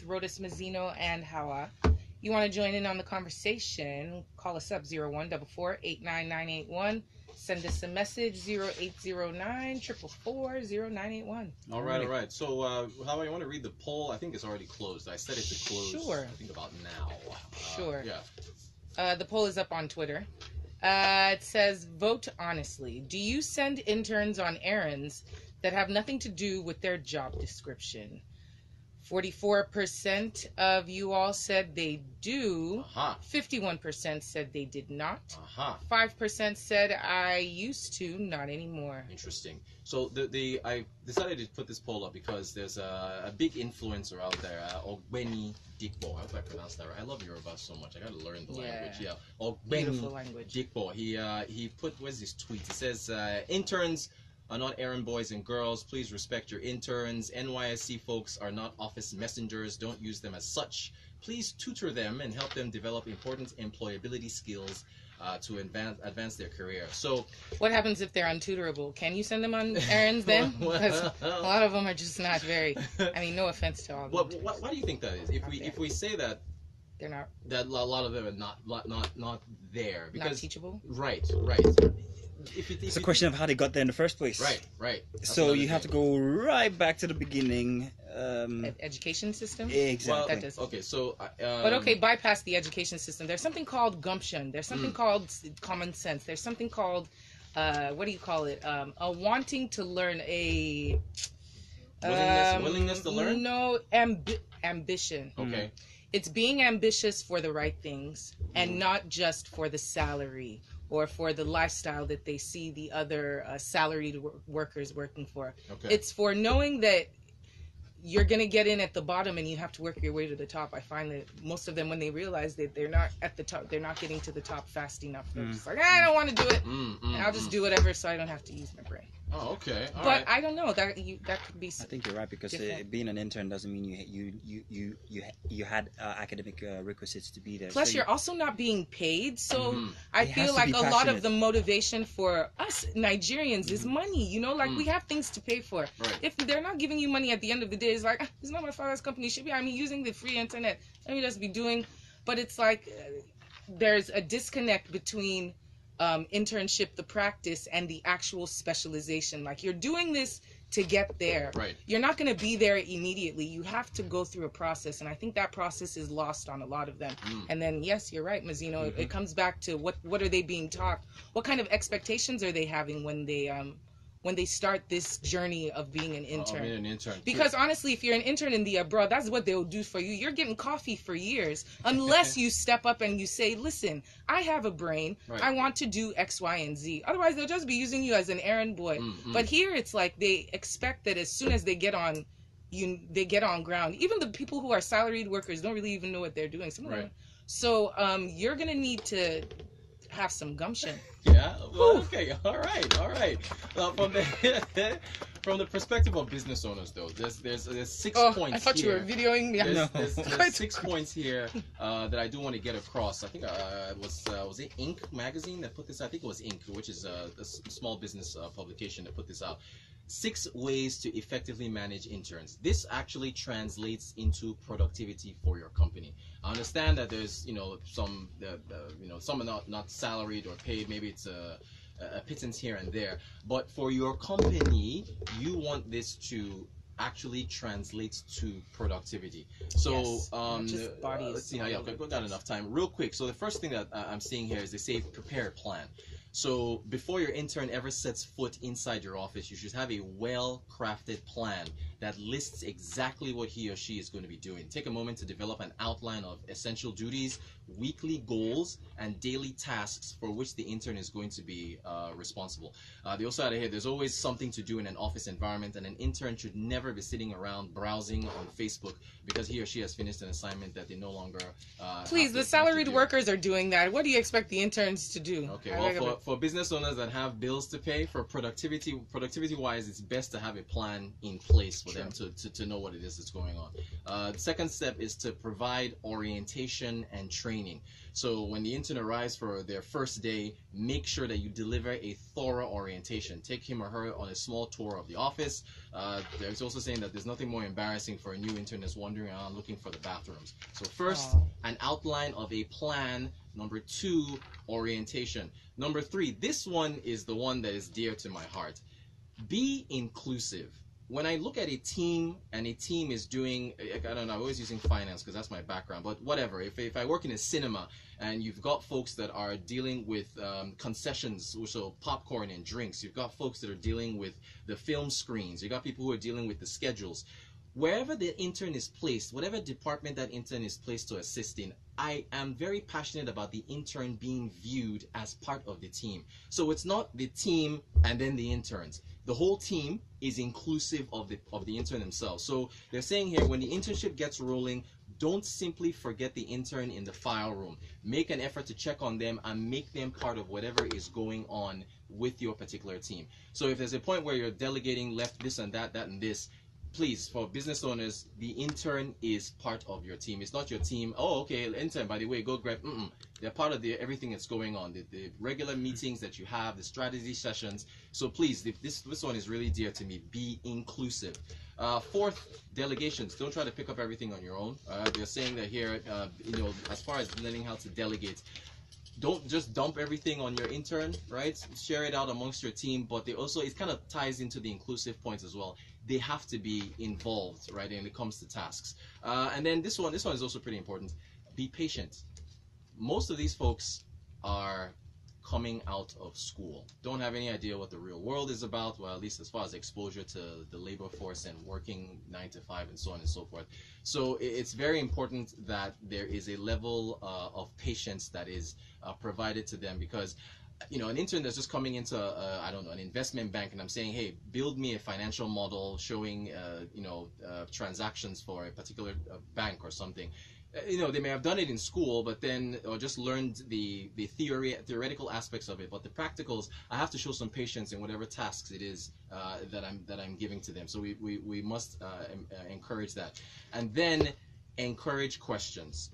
Rotus, Mazino, and Hauwa. You want to join in on the conversation, call us up 0144-89981. Send us a message 0809-444-0981. All right. So, Hauwa, you want to read the poll? I think it's already closed. I set it to close. Sure. I think about now. Sure. Yeah. The poll is up on Twitter. It says, vote honestly. Do you send interns on errands that have nothing to do with their job description? 44% of you all said they do. 51% said they did not. 5% said I used to, not anymore. Interesting. So I decided to put this poll up because there's a big influencer out there, Ogbeni Dikbo. I hope I pronounced that right. I love Yoruba so much. I got to learn the language. Yeah. Beautiful language. Dikbo. He put, where's his tweet? He says, interns are not errand boys and girls. Please respect your interns. NYSC folks are not office messengers. Don't use them as such. Please tutor them and help them develop important employability skills to advance their career. So, what happens if they're untutorable? Can you send them on errands then? Because a lot of them are just not very. I mean, no offense to all of them. Why do you think that is? If we say that they're not, that a lot of them are not there because not teachable. Right. It's a question of how they got there in the first place. Right. So you have to go right back to the beginning. Education system? Exactly. Well, okay, so... bypass the education system. There's something called gumption. There's something called common sense. There's something called, what do you call it? A wanting to learn, a... willingness to learn? No, ambition. Okay. It's being ambitious for the right things and not just for the salary or for the lifestyle that they see the other salaried workers working for. Okay. It's for knowing that you're going to get in at the bottom and you have to work your way to the top. I find that most of them, when they realize that they're not at the top, they're not getting to the top fast enough. They're just like, I don't want to do it. And I'll just do whatever so I don't have to use my brain. Oh, okay. All but right. I don't know. That could be. I think you're right because being an intern doesn't mean you had academic requisites to be there. Plus, so you're also not being paid, so I feel like a lot of the motivation for us Nigerians is money. You know, like we have things to pay for. Right. If they're not giving you money at the end of the day, it's like it's not my father's company. Should be. I mean, using the free internet. Let me just be doing. But it's like there's a disconnect between internship, the practice, and the actual specialization. Like you're doing this to get there. Right. You're not going to be there immediately. You have to go through a process, and I think that process is lost on a lot of them. And then, yes, you're right, Mazino. It comes back to what are they being taught? What kind of expectations are they having when they start this journey of being an intern? Being an intern. Because honestly, if you're an intern in the abroad, that's what they'll do for you. You're getting coffee for years unless you step up and you say, listen, I have a brain. Right. I want to do X, Y, and Z. Otherwise, they'll just be using you as an errand boy. But here it's like they expect that as soon as they get on ground. Even the people who are salaried workers don't really even know what they're doing. Right. So you're going to need to have some gumption. Yeah. Well, okay. All right. From the perspective of business owners, though, there's 6 points. I thought here. you were videoing me. There's 6 points here that I do want to get across. I think was it Inc. magazine that put this out? I think it was Inc., which is a small business publication that put this out. 6 ways to effectively manage interns. This actually translates into productivity for your company. I understand that there's some some are not salaried or paid. Maybe it's a pittance here and there, but for your company, you want this to actually translate to productivity. So let's see how we've got enough time. Real quick. So the first thing that I'm seeing here is they say prepare a plan. So before your intern ever sets foot inside your office, you should have a well-crafted plan that lists exactly what he or she is going to be doing. Take a moment to develop an outline of essential duties, weekly goals, and daily tasks for which the intern is going to be responsible. They also added here, there's always something to do in an office environment, and an intern should never be sitting around browsing on Facebook because he or she has finished an assignment that they no longer Please, the salaried workers are doing that. What do you expect the interns to do? Okay, well, for business owners that have bills to pay, for productivity-wise, it's best to have a plan in place for them to know what it is that's going on. The second step is to provide orientation and training. So when the intern arrives for their first day, make sure that you deliver a thorough orientation. Take him or her on a small tour of the office. There's also saying that there's nothing more embarrassing for a new intern that's wandering around looking for the bathrooms. So first, an outline of a plan. Number 2, orientation. Number 3, this one is the one that is dear to my heart. Be inclusive. When I look at a team and a team is doing, I don't know, I'm always using finance because that's my background, but whatever. If I work in a cinema and you've got folks that are dealing with concessions, so popcorn and drinks, you've got folks that are dealing with the film screens, you've got people who are dealing with the schedules. Wherever the intern is placed, whatever department that intern is placed to assist in, I am very passionate about the intern being viewed as part of the team. So it's not the team and then the interns. The whole team is inclusive of the intern themselves. So they're saying here, when the internship gets rolling, don't simply forget the intern in the file room. Make an effort to check on them and make them part of whatever is going on with your particular team. So if there's a point where you're delegating left this and that and this, please, for business owners, the intern is part of your team. It's not your team. Oh, okay, intern, by the way, go grab. They're part of everything that's going on, the regular meetings that you have, the strategy sessions. So please, if this one is really dear to me, be inclusive. Fourth, delegations. Don't try to pick up everything on your own. They're saying that here, as far as learning how to delegate, don't just dump everything on your intern, right? Share it out amongst your team, but it kind of ties into the inclusive points as well. They have to be involved, right, when it comes to tasks. And then this one is also pretty important. Be patient. Most of these folks are coming out of school, don't have any idea what the real world is about, well, at least as far as exposure to the labor force and working 9 to 5 and so on and so forth. So it's very important that there is a level of patience that is provided to them, because an intern that's just coming into I don't know, an investment bank, and I'm saying, hey, build me a financial model showing transactions for a particular bank or something. They may have done it in school, but then or just learned the theoretical aspects of it. But the practicals, I have to show some patience in whatever tasks it is that I'm giving to them. So we must encourage that, and then encourage questions.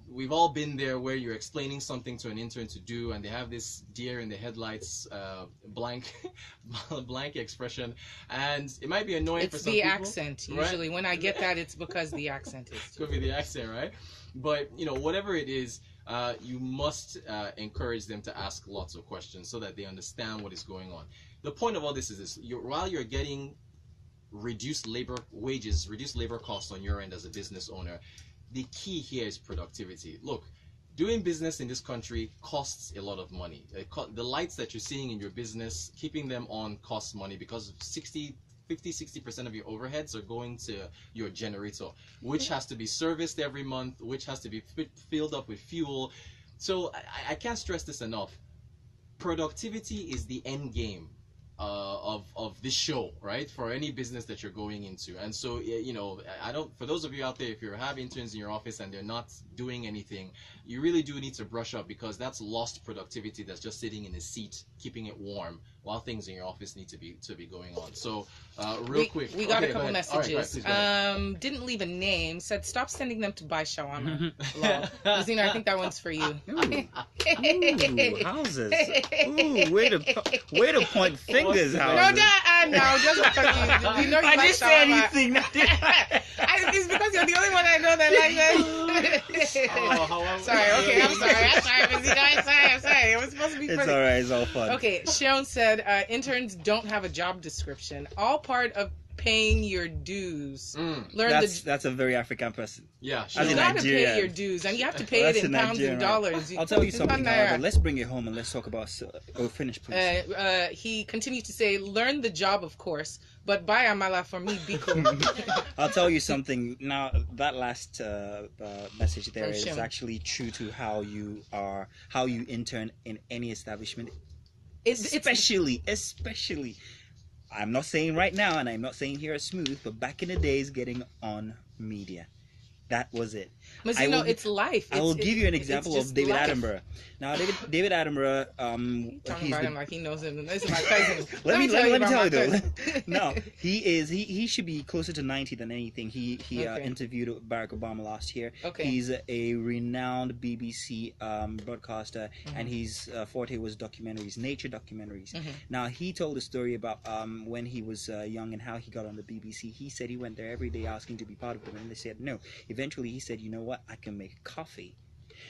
We've all been there where you're explaining something to an intern to do, and they have this deer in the headlights, blank expression, and it might be annoying for some people. It's the accent. Usually, right? When I get that, it's because the accent is. Could be the accent, right? But whatever it is, you must encourage them to ask lots of questions so that they understand what is going on. The point of all this is this: while you're getting reduced labor wages, reduced labor costs on your end as a business owner, the key here is productivity. Look, doing business in this country costs a lot of money. The lights that you're seeing in your business, keeping them on costs money, because 50-60% of your overheads are going to your generator, which has to be serviced every month, which has to be filled up with fuel. So I can't stress this enough. Productivity is the end game of this show, right? For any business that you're going into. And so, for those of you out there, if you have interns in your office and they're not doing anything, you really do need to brush up, because that's lost productivity that's just sitting in a seat, keeping it warm, while things in your office need to be going on. So, quick. We got a couple messages. Go ahead, didn't leave a name, said stop sending them to buy shawarma. Mazino, I think that one's for you. Ooh, houses. Ooh, way to point fingers, houses. No, just because you know you I like didn't say shawarma. anything. It's because you're the only one I know that like that. Sorry, okay, I'm sorry, Mazino, I'm sorry. It was supposed to be funny. It's alright, it's all fun. Okay, Sharon said interns don't have a job description. All part of paying your dues. That's a very African person. Yeah, sure. You got to pay your dues, and you have to pay it in pounds and dollars. I'll tell you something, however. Let's bring it home and let's talk about... finish, please. He continues to say, learn the job, of course, but buy amala for me, Biko. I'll tell you something. Now, that last message there is actually true to how you intern in any establishment. Especially, I'm not saying right now, and I'm not saying here at Smooth, but back in the days, getting on media. That was it. Mazino, it's life. I will give you an example of David Attenborough. Now, David Attenborough, talking about him like he knows him. This is my cousin. let me tell you though. No, he should be closer to 90 than anything. He interviewed Barack Obama last year. Okay. He's a renowned BBC broadcaster, and his forte was documentaries, nature documentaries. Now, he told a story about when he was young and how he got on the BBC. He said he went there every day asking to be part of them, and they said no. Eventually, he said, you know what, I can make coffee.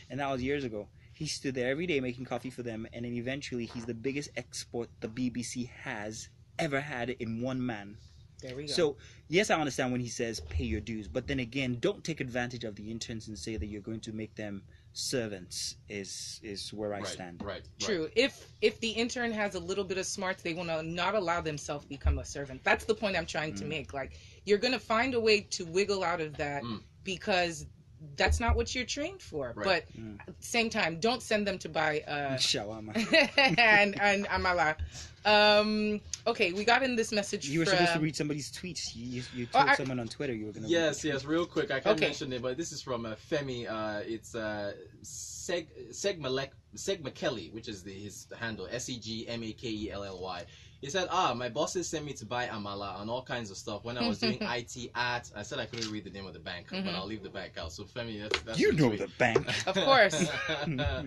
And that was years ago. He stood there every day making coffee for them, and then eventually he's the biggest export the BBC has ever had in one man. There we go. So, yes, I understand when he says pay your dues, but then again, don't take advantage of the interns and say that you're going to make them servants is where I stand. Right. True. If the intern has a little bit of smarts, they will not allow themselves to become a servant. That's the point I'm trying to make. Like, you're going to find a way to wiggle out of that because that's not what you're trained for. But at the same time, don't send them to buy shawarma and amala. Okay, we got in this message. You were supposed to read somebody's tweets. You told someone on Twitter you were going to. Yes, real quick. I can't mention it, but this is from Femi. It's Segmakelly, which is his handle, SEGMAKELLY. He said, my bosses sent me to buy amala and all kinds of stuff when I was doing IT at. I said I couldn't read the name of the bank, but I'll leave the bank out. So Femi, that's you know the bank, of course.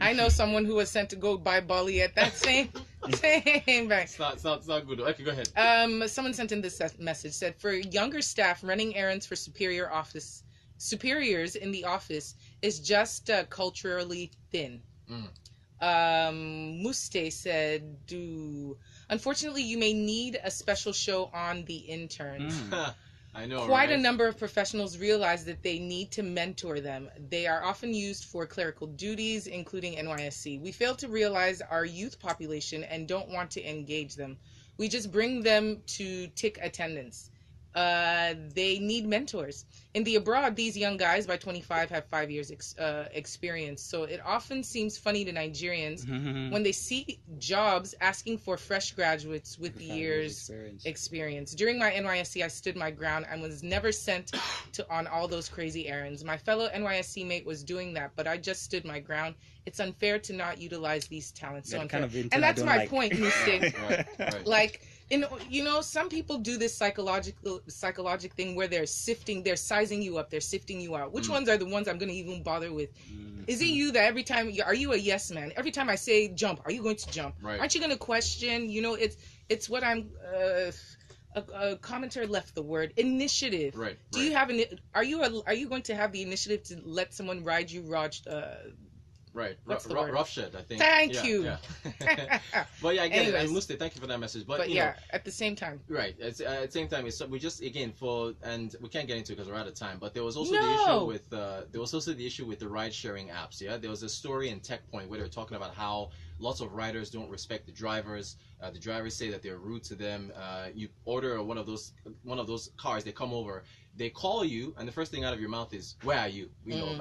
I know someone who was sent to go buy Bali at that same bank. It's not good. Okay, go ahead. Someone sent in this message, said for younger staff, running errands for superiors in the office is just culturally thin. Muste said, unfortunately, you may need a special show on the interns. I know, Quite a number of professionals realize that they need to mentor them. They are often used for clerical duties, including NYSC. We fail to realize our youth population and don't want to engage them. We just bring them to tick attendance. They need mentors. In the abroad, these young guys by 25 have 5 years experience. So it often seems funny to Nigerians when they see jobs asking for fresh graduates with years experience. During my NYSC, I stood my ground and was never sent on all those crazy errands. My fellow NYSC mate was doing that, but I just stood my ground. It's unfair to not utilize these talents. So unfair. And that's my point, Muste. Right. Like, some people do this psychological thing where they're sizing you up, they're sifting you out. Which ones are the ones I'm going to even bother with? Is it you that every time, are you a yes man? Every time I say jump, are you going to jump? Right. Aren't you going to question? It's what I'm, a commenter left the word initiative. Right. Do you have are you going to have the initiative to let someone ride you, Right, roughshed, I think. Thank you. Yeah. But yeah, I get it. And Muste, thank you for that message. But yeah, at the same time. Right, at the same time, we just and we can't get into it because we're out of time. But there was also the issue with the ride-sharing apps. Yeah, there was a story in TechPoint where they were talking about how lots of riders don't respect the drivers. The drivers say that they're rude to them. You order one of those cars, they come over. They call you, and the first thing out of your mouth is, "Where are you?"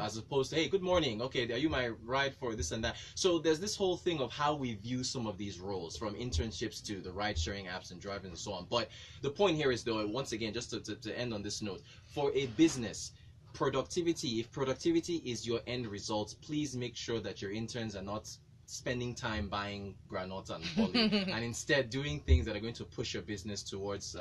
As opposed to, "Hey, good morning. Okay, are you my ride for this and that?" So there's this whole thing of how we view some of these roles, from internships to the ride-sharing apps and driving and so on. But the point here is, though, once again, just to end on this note, for a business, if productivity is your end result, please make sure that your interns are not spending time buying granola and poly, and instead doing things that are going to push your business towards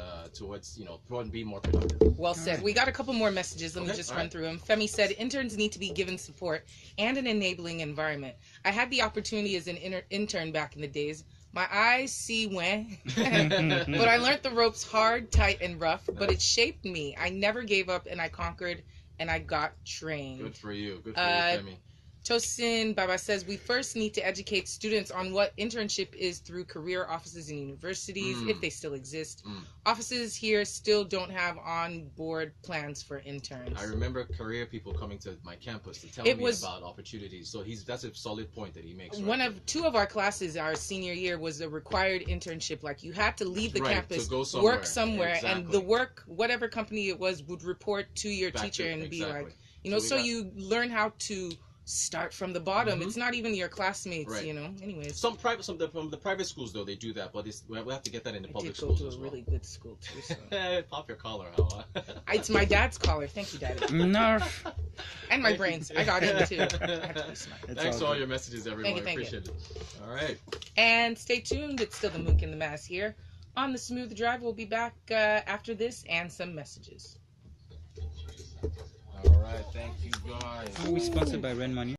being more productive. Well said. Right. We got a couple more messages. Let me just run through them. Femi said, interns need to be given support and an enabling environment. I had the opportunity as an intern back in the days. My eyes see when, but I learned the ropes hard, tight, and rough, but it shaped me. I never gave up, and I conquered, and I got trained. Good for you. Good for you, Femi. Tosin Baba says, we first need to educate students on what internship is through career offices and universities, if they still exist. Offices here still don't have on-board plans for interns. I remember career people coming to my campus to tell me about opportunities. So that's a solid point that he makes. Two of our classes, our senior year, was a required internship. Like, you had to leave the campus, to go somewhere. work somewhere, exactly. And the work, whatever company it was, would report to your teacher and be like, so you learn how to start from the bottom. Mhm. It's not even your classmates, Right. you know. Anyways, Some from the private schools though they do that, but we have to get that in the I public did go schools to as a well. really good school too. So. Pop your collar, Hauwa. It's my dad's collar. Thank you, Daddy. Nerf. And my Thank brains. you. I got in too. I have to be smart. It's Thanks all for all good. your messages, everyone. Thank you, thank Appreciate it. All right. And stay tuned. It's still the Mook and the Mass here on the Smooth Drive. We'll be back after this and some messages. All right. Thank you, guys. Are we sponsored by Ren Money?